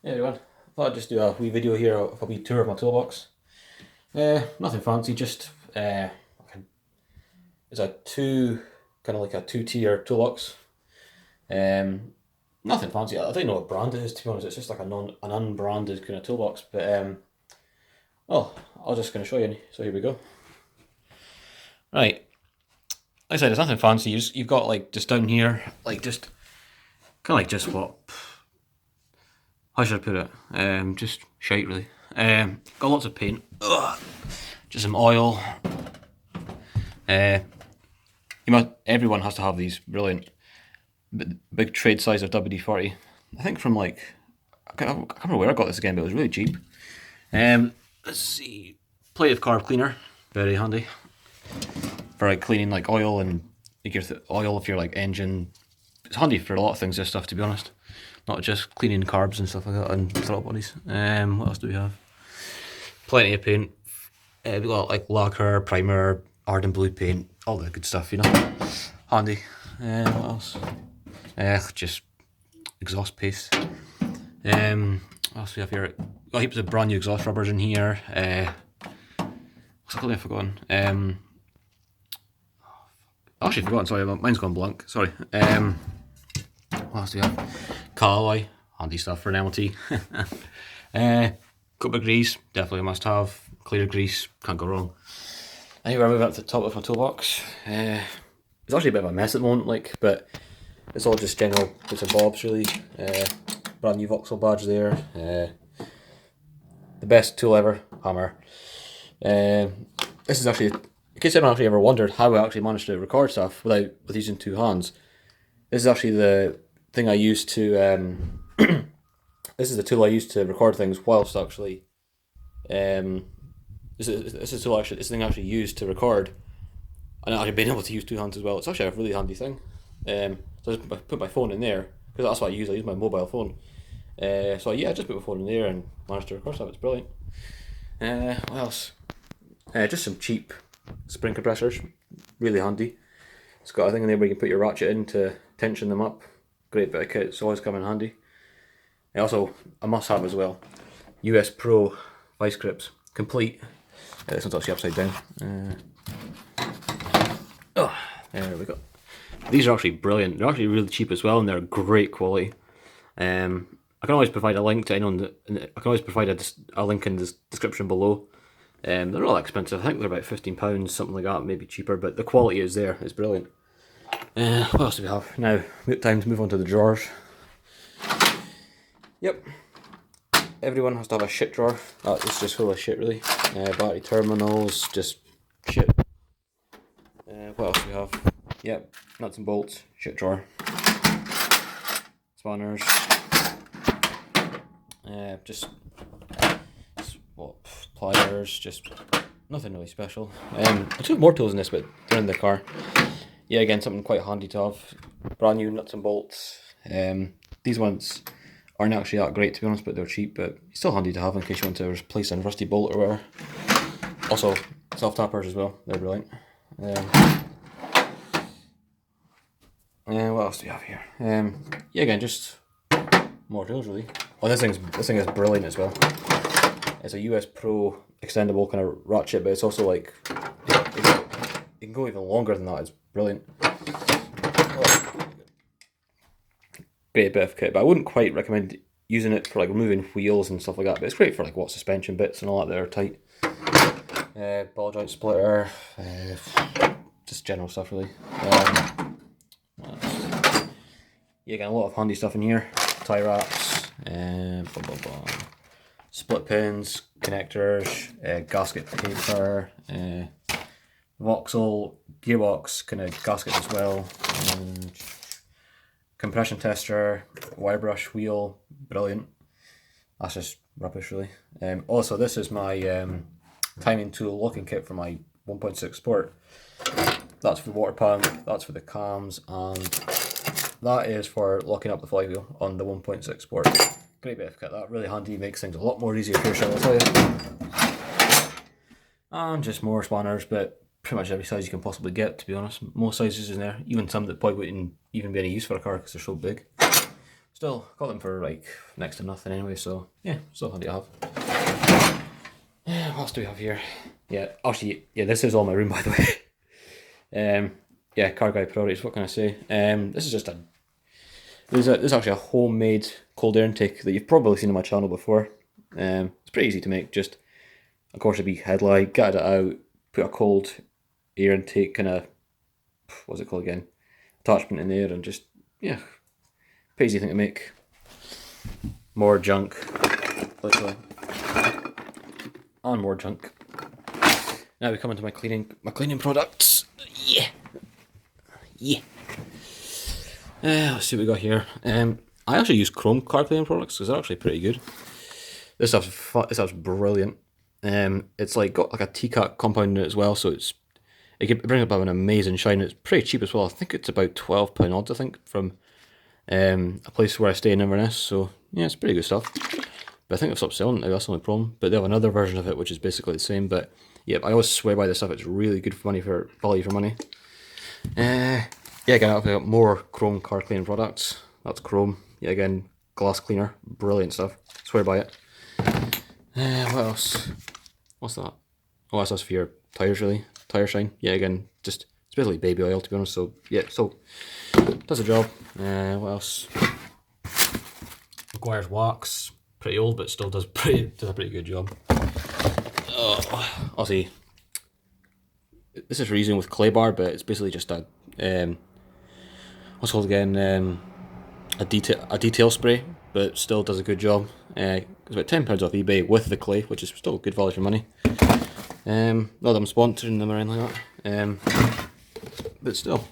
Hey everyone, I thought I'd just do a wee video here of a wee tour of my toolbox. Nothing fancy, just it's a kind of like a two-tier toolbox. Um, Nothing fancy. I don't know what brand it is, to be honest. It's just like an unbranded kind of toolbox. But well, I'll just kind of show you. So here we go. Right, like I said, it's nothing fancy. You've got like just down here, like just kind of like just what? How should I put it? Just shite really. Got lots of paint. Ugh. Just some oil. Uh, everyone has to have these brilliant big trade size of WD-40. I think from like I can't remember where I got this again, but it was really cheap. Let's see, plate of carb cleaner, very handy for like cleaning like oil and oil if you're like engine. It's handy for a lot of things. This stuff, to be honest, not just cleaning carbs and stuff like that and throttle bodies. What else do we have? Plenty of paint. We got like lacquer, primer, ardent blue paint, all the good stuff, handy. What else? Just exhaust paste. What else do we have here? Got heaps of brand new exhaust rubbers in here. What's the colour I've forgotten? Actually forgotten, sorry, mine's gone blank, sorry. What else do we have? Callaway, handy stuff for an MLT. Cup of grease, definitely a must have. Clear grease, can't go wrong. Anyway, we're moving up to the top of my toolbox. It's actually a bit of a mess at the moment, but it's all just general bits and bobs really. Brand new Vauxhall badge there. The best tool ever, hammer. This is actually, in case anyone actually ever wondered how I actually managed to record stuff with using two hands. This is actually the thing I use to. This is the tool I use to record things whilst actually. This is tool actually this thing actually used to record, and actually being able to use two hands as well. It's actually a really handy thing. So I just put my phone in there because that's what I use. I use my mobile phone. So yeah, I just put my phone in there and managed to record stuff. It's brilliant. What else? Just some cheap spring compressors, really handy. It's got a thing in there where you can put your ratchet in to tension them up. Great bit of kit. It's always come in handy. Also, a must-have as well. US Pro vice grips, complete. This one's actually upside down. There we go. These are actually brilliant. They're actually really cheap as well, and they're great quality. I can always provide a link to anyone. I can always provide a link in the description below. They're not that expensive. I think they're about £15, something like that, maybe cheaper. But the quality is there. It's brilliant. What else do we have now? Time to move on to the drawers. Yep. Everyone has to have a shit drawer. It's just full of shit, really. Battery terminals, just shit. What else do we have? Yep, nuts and bolts, shit drawer. Spanners. Just what, pliers, just nothing really special. I took more tools in this, but they're in the car. Yeah, again, something quite handy to have. Brand new nuts and bolts. These ones aren't actually that great, to be honest, but they're cheap, but still handy to have in case you want to replace a rusty bolt or whatever. Also, self-tappers as well, they're brilliant. What else do we have here? Yeah, again, just more tools really. Oh, this thing is brilliant as well. It's a US Pro extendable kind of ratchet, but it's also like it can go even longer than that. It's brilliant. Great bit of kit, but I wouldn't quite recommend using it for like removing wheels and stuff like that. But it's great for like what, suspension bits and all that are tight. Ball joint splitter, just general stuff really. Yeah, again, a lot of handy stuff in here. Tie wraps, split pins, connectors, gasket paper, Vauxhall gearbox kind of gasket as well. Compression tester, wire brush wheel, brilliant. That's just rubbish really. Also, this is my timing tool locking kit for my 1.6 Sport. That's for the water pump, that's for the cams, and that is for locking up the flywheel on the 1.6 Sport. Great bit of kit, that really handy, makes things a lot more easier here, shall I tell you. And just more spanners, but pretty much every size you can possibly get, to be honest. Most sizes in there, even some that probably wouldn't even be any use for a car because they're so big. still got them for like next to nothing anyway, so yeah, still handy to have. What else do we have here? Yeah, actually, yeah, this is all my room by the way. Yeah, car guy priorities, what can I say? This is just this is actually a homemade cold air intake that you've probably seen on my channel before. It's pretty easy to make, just of course a big headlight, get it out, put a cold air intake kind of, what's it called again, attachment in there, and just, yeah, pretty easy thing to make. More junk, literally, and more junk. Now we come into my cleaning products. Yeah. Let's see what we got here. I actually use Chrome car cleaning products because they're actually pretty good. This stuff's brilliant. It's like got like a TCAT compound in it as well, so it brings up an amazing shine. It's pretty cheap as well. I think it's about £12 odd, I think, from a place where I stay in Inverness. So yeah, it's pretty good stuff. But I think they've stopped selling it now, that's the only problem. But they have another version of it which is basically the same. But yeah, I always swear by this stuff. It's really good for value for money. Yeah, again, I've got more Chrome car cleaning products. That's Chrome. Yeah, again, glass cleaner, brilliant stuff. Swear by it. What else? What's that? Oh, that's for your tires, really. Tire shine. Yeah, again, just it's basically baby oil, to be honest. So yeah, so does the job. What else? Requires wax. Pretty old, but still does a pretty good job. I'll see. This is for using with clay bar, but it's basically just a what's it called again? A detail spray, but still does a good job. It's about £10 off eBay with the clay, which is still good value for money. Not that I'm sponsoring them or anything like that. But still,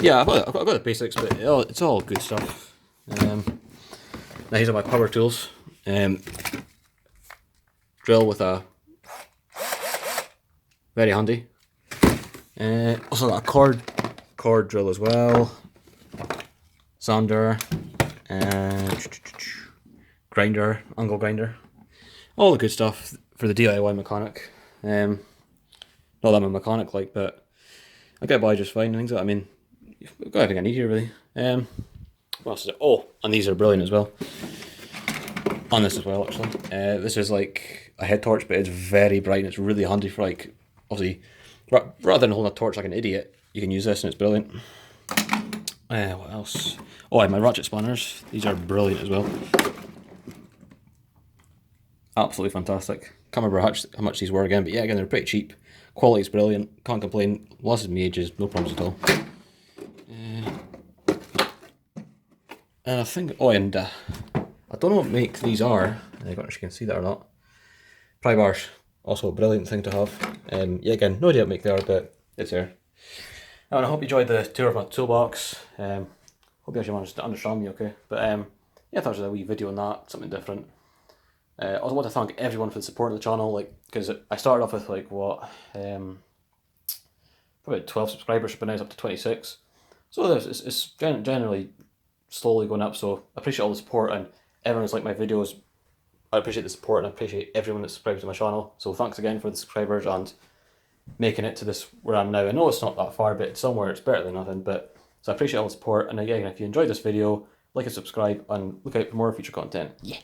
yeah, I've got the basics, but it's all good stuff. Now these are my power tools. Drill with a very handy. Also got a cord drill as well. Sander, grinder, angle grinder, all the good stuff for the DIY mechanic. Not that I'm a mechanic like, but I get by just fine and things like that. I mean, I've got everything I need here really. What else is it? Oh, and these are brilliant as well. On this as well, actually. This is like a head torch, but it's very bright and it's really handy for, like, obviously, rather than holding a torch like an idiot, you can use this and it's brilliant. What else? Oh, and my ratchet spanners. These are brilliant as well. Absolutely fantastic. Can't remember how much these were again, but yeah, again, they're pretty cheap. Quality's brilliant. Can't complain. Lasted me ages. No problems at all. And I think, I don't know what make these are. I don't know if you can see that or not. Pry bars, also a brilliant thing to have. Yeah, again, no idea what make they are, but it's there. And I hope you enjoyed the tour of my toolbox. Hope you actually managed to understand me okay. But yeah, I thought it was a wee video on that, something different. I also want to thank everyone for the support of the channel, like, because I started off with like what, probably 12 subscribers, but now it's up to 26. So it's generally slowly going up, so I appreciate all the support, and everyone who's liked my videos. I appreciate the support and I appreciate everyone that subscribes to my channel. So thanks again for the subscribers and making it to this where I am now. I know it's not that far, but somewhere it's better than nothing. But so I appreciate all the support, and again, if you enjoyed this video, like and subscribe and look out for more future content. Yeah.